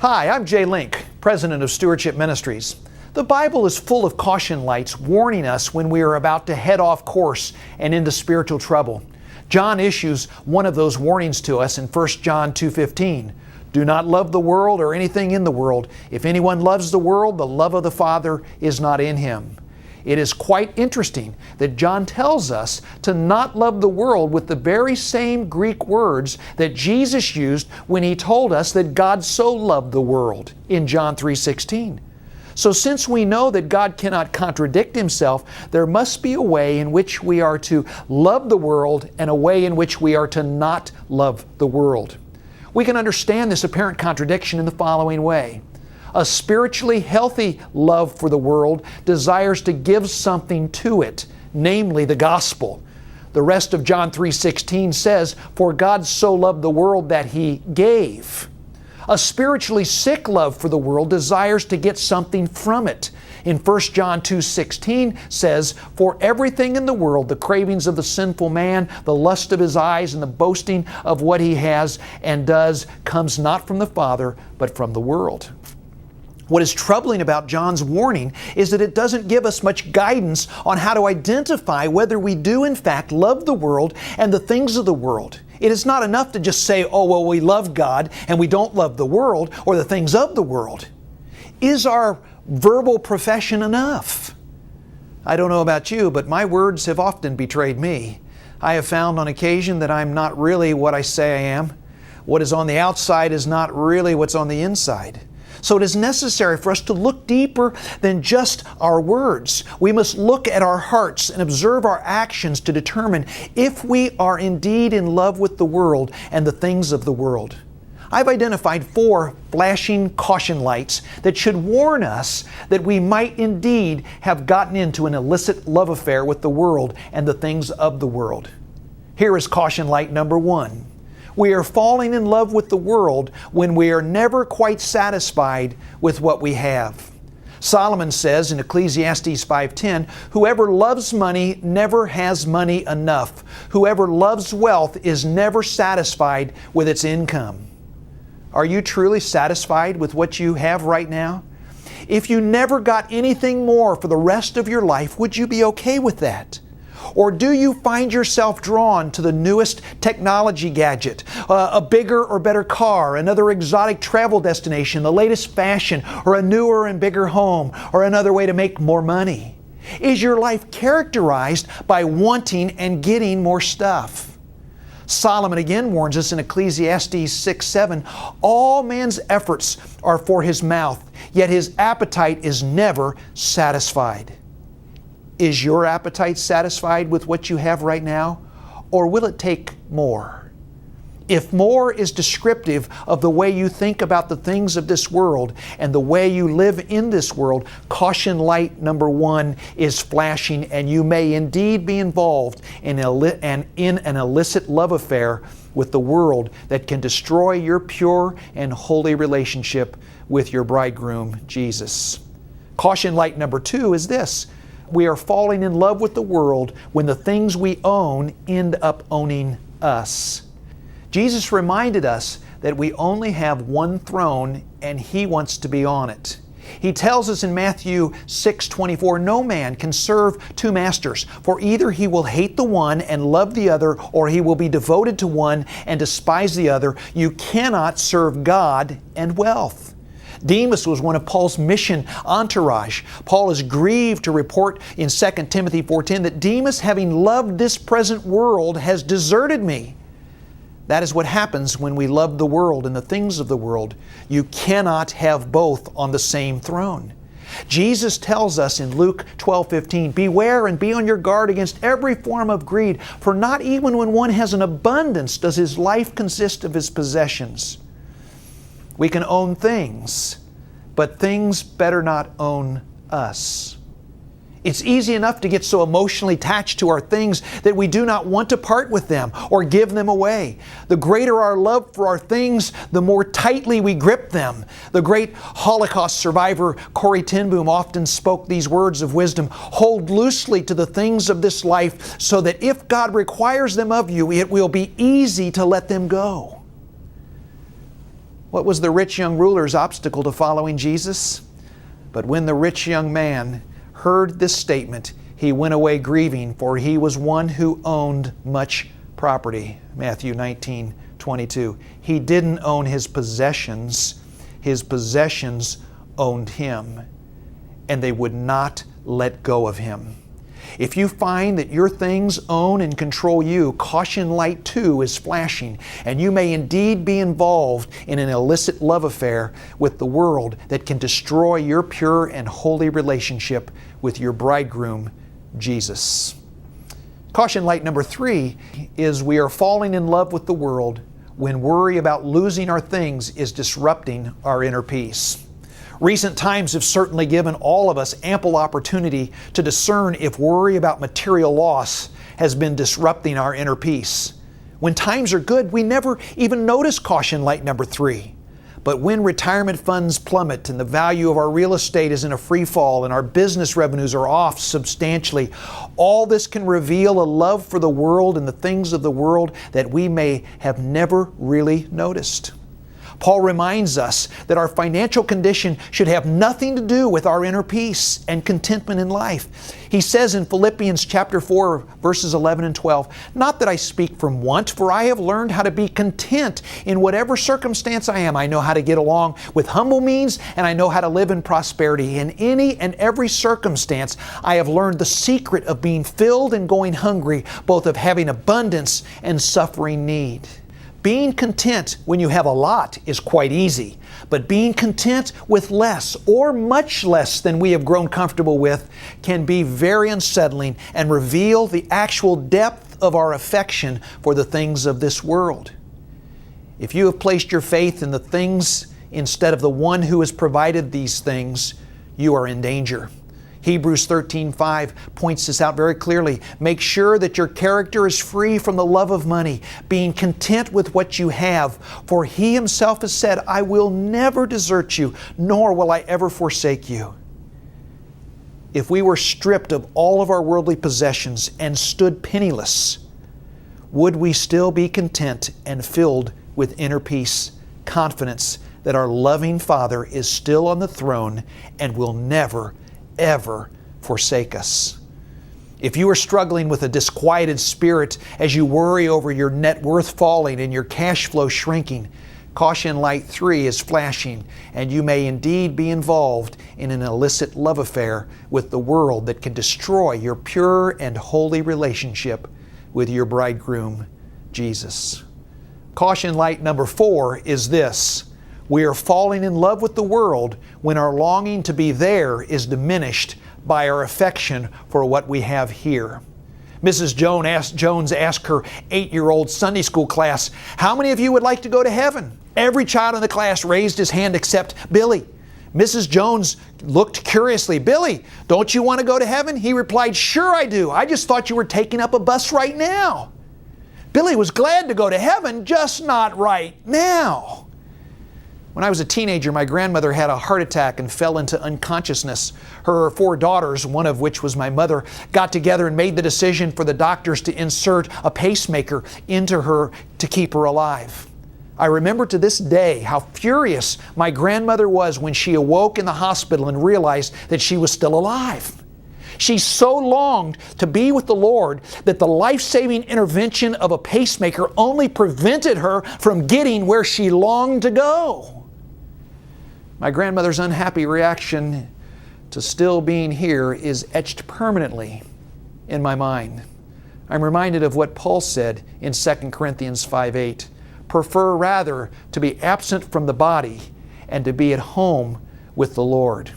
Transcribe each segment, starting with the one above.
Hi, I'm Jay Link, President of Stewardship Ministries. The Bible is full of caution lights warning us when we are about to head off course and into spiritual trouble. John issues one of those warnings to us in 1 John 2:15. Do not love the world or anything in the world. If anyone loves the world, the love of the Father is not in him. It is quite interesting that John tells us to not love the world with the very same Greek words that Jesus used when He told us that God so loved the world in John 3:16. So since we know that God cannot contradict Himself, there must be a way in which we are to love the world and a way in which we are to not love the world. We can understand this apparent contradiction in the following way. A spiritually healthy love for the world desires to give something to it, namely the gospel. The rest of John 3:16 says, "For God so loved the world that He gave." A spiritually sick love for the world desires to get something from it. In 1 John 2:16 says, "For everything in the world, the cravings of the sinful man, the lust of his eyes, and the boasting of what he has and does, comes not from the Father, but from the world." What is troubling about John's warning is that it doesn't give us much guidance on how to identify whether we do in fact love the world and the things of the world. It is not enough to just say, oh, well, we love God and we don't love the world or the things of the world. Is our verbal profession enough? I don't know about you, but my words have often betrayed me. I have found on occasion that I'm not really what I say I am. What is on the outside is not really what's on the inside. So it is necessary for us to look deeper than just our words. We must look at our hearts and observe our actions to determine if we are indeed in love with the world and the things of the world. I've identified 4 flashing caution lights that should warn us that we might indeed have gotten into an illicit love affair with the world and the things of the world. Here is caution light number 1. We are falling in love with the world when we are never quite satisfied with what we have. Solomon says in Ecclesiastes 5:10, "Whoever loves money never has money enough. Whoever loves wealth is never satisfied with its income." Are you truly satisfied with what you have right now? If you never got anything more for the rest of your life, would you be okay with that? Or do you find yourself drawn to the newest technology gadget, a bigger or better car, another exotic travel destination, the latest fashion, or a newer and bigger home, or another way to make more money? Is your life characterized by wanting and getting more stuff? Solomon again warns us in Ecclesiastes 6:7, "All man's efforts are for his mouth, yet his appetite is never satisfied." Is your appetite satisfied with what you have right now, or will it take more? If more is descriptive of the way you think about the things of this world and the way you live in this world, caution light number 1 is flashing, and you may indeed be involved in an illicit love affair with the world that can destroy your pure and holy relationship with your bridegroom, Jesus. Caution light number 2 is this. We are falling in love with the world when the things we own end up owning us. Jesus reminded us that we only have one throne and He wants to be on it. He tells us in Matthew 6:24, "No man can serve 2 masters, for either he will hate the one and love the other, or he will be devoted to one and despise the other. You cannot serve God and wealth." Demas was one of Paul's mission entourage. Paul is grieved to report in 2 Timothy 4:10 that Demas, having loved this present world, has deserted me. That is what happens when we love the world and the things of the world. You cannot have both on the same throne. Jesus tells us in Luke 12:15, "Beware and be on your guard against every form of greed, for not even when one has an abundance does his life consist of his possessions." We can own things, but things better not own us. It's easy enough to get so emotionally attached to our things that we do not want to part with them or give them away. The greater our love for our things, the more tightly we grip them. The great Holocaust survivor Corrie ten Boom often spoke these words of wisdom: "Hold loosely to the things of this life so that if God requires them of you, it will be easy to let them go." What was the rich young ruler's obstacle to following Jesus? But when the rich young man heard this statement, he went away grieving, for he was one who owned much property. Matthew 19:22. He didn't own his possessions owned him, and they would not let go of him. If you find that your things own and control you, caution light too is flashing, and you may indeed be involved in an illicit love affair with the world that can destroy your pure and holy relationship with your bridegroom, Jesus. Caution light number 3 is we are falling in love with the world when worry about losing our things is disrupting our inner peace. Recent times have certainly given all of us ample opportunity to discern if worry about material loss has been disrupting our inner peace. When times are good, we never even notice caution light number 3. But when retirement funds plummet and the value of our real estate is in a free fall and our business revenues are off substantially, all this can reveal a love for the world and the things of the world that we may have never really noticed. Paul reminds us that our financial condition should have nothing to do with our inner peace and contentment in life. He says in Philippians chapter 4, verses 11 and 12, "Not that I speak from want, for I have learned how to be content in whatever circumstance I am. I know how to get along with humble means, and I know how to live in prosperity. In any and every circumstance, I have learned the secret of being filled and going hungry, both of having abundance and suffering need." Being content when you have a lot is quite easy, but being content with less or much less than we have grown comfortable with can be very unsettling and reveal the actual depth of our affection for the things of this world. If you have placed your faith in the things instead of the one who has provided these things, you are in danger. Hebrews 13:5 points this out very clearly. Make sure that your character is free from the love of money, being content with what you have. For He Himself has said, "I will never desert you, nor will I ever forsake you." If we were stripped of all of our worldly possessions and stood penniless, would we still be content and filled with inner peace, confidence that our loving Father is still on the throne and will never ever forsake us? If you are struggling with a disquieted spirit as you worry over your net worth falling and your cash flow shrinking, caution light 3 is flashing, and you may indeed be involved in an illicit love affair with the world that can destroy your pure and holy relationship with your bridegroom, Jesus. Caution light number 4 is this: we are falling in love with the world when our longing to be there is diminished by our affection for what we have here. Mrs. Jones asked her 8-year-old Sunday school class, "How many of you would like to go to heaven?" Every child in the class raised his hand except Billy. Mrs. Jones looked curiously. "Billy, don't you want to go to heaven?" He replied, "Sure I do. I just thought you were taking up a bus right now." Billy was glad to go to heaven, just not right now. When I was a teenager, my grandmother had a heart attack and fell into unconsciousness. Her 4 daughters, one of which was my mother, got together and made the decision for the doctors to insert a pacemaker into her to keep her alive. I remember to this day how furious my grandmother was when she awoke in the hospital and realized that she was still alive. She so longed to be with the Lord that the life-saving intervention of a pacemaker only prevented her from getting where she longed to go. My grandmother's unhappy reaction to still being here is etched permanently in my mind. I'm reminded of what Paul said in 2 Corinthians 5:8. Prefer rather to be absent from the body and to be at home with the Lord.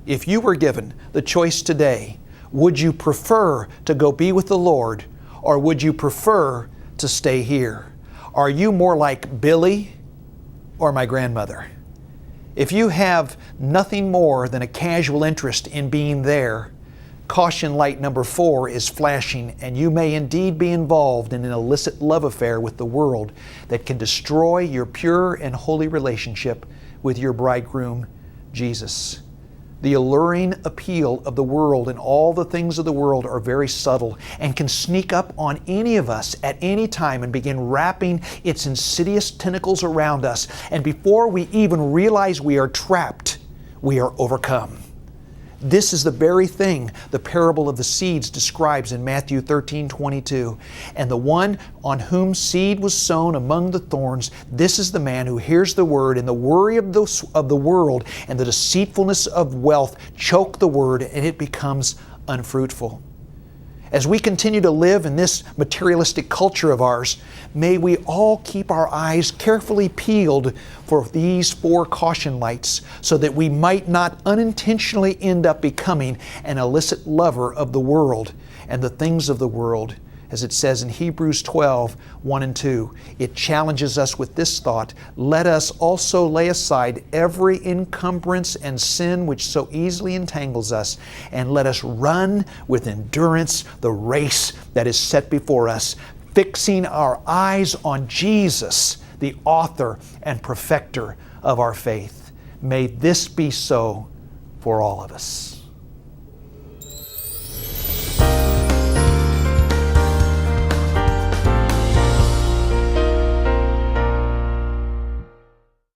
If you were given the choice today, would you prefer to go be with the Lord, or would you prefer to stay here? Are you more like Billy or my grandmother? If you have nothing more than a casual interest in being there, caution light number 4 is flashing, and you may indeed be involved in an illicit love affair with the world that can destroy your pure and holy relationship with your bridegroom, Jesus. The alluring appeal of the world and all the things of the world are very subtle and can sneak up on any of us at any time and begin wrapping its insidious tentacles around us. And before we even realize we are trapped, we are overcome. This is the very thing the parable of the seeds describes in Matthew 13:22. And the one on whom seed was sown among the thorns, this is the man who hears the word, and the worry of the world and the deceitfulness of wealth choke the word, and it becomes unfruitful. As we continue to live in this materialistic culture of ours, may we all keep our eyes carefully peeled for these 4 caution lights so that we might not unintentionally end up becoming an illicit lover of the world and the things of the world. As it says in Hebrews 12:1 and 2, it challenges us with this thought: let us also lay aside every encumbrance and sin which so easily entangles us, and let us run with endurance the race that is set before us, fixing our eyes on Jesus, the author and perfecter of our faith. May this be so for all of us.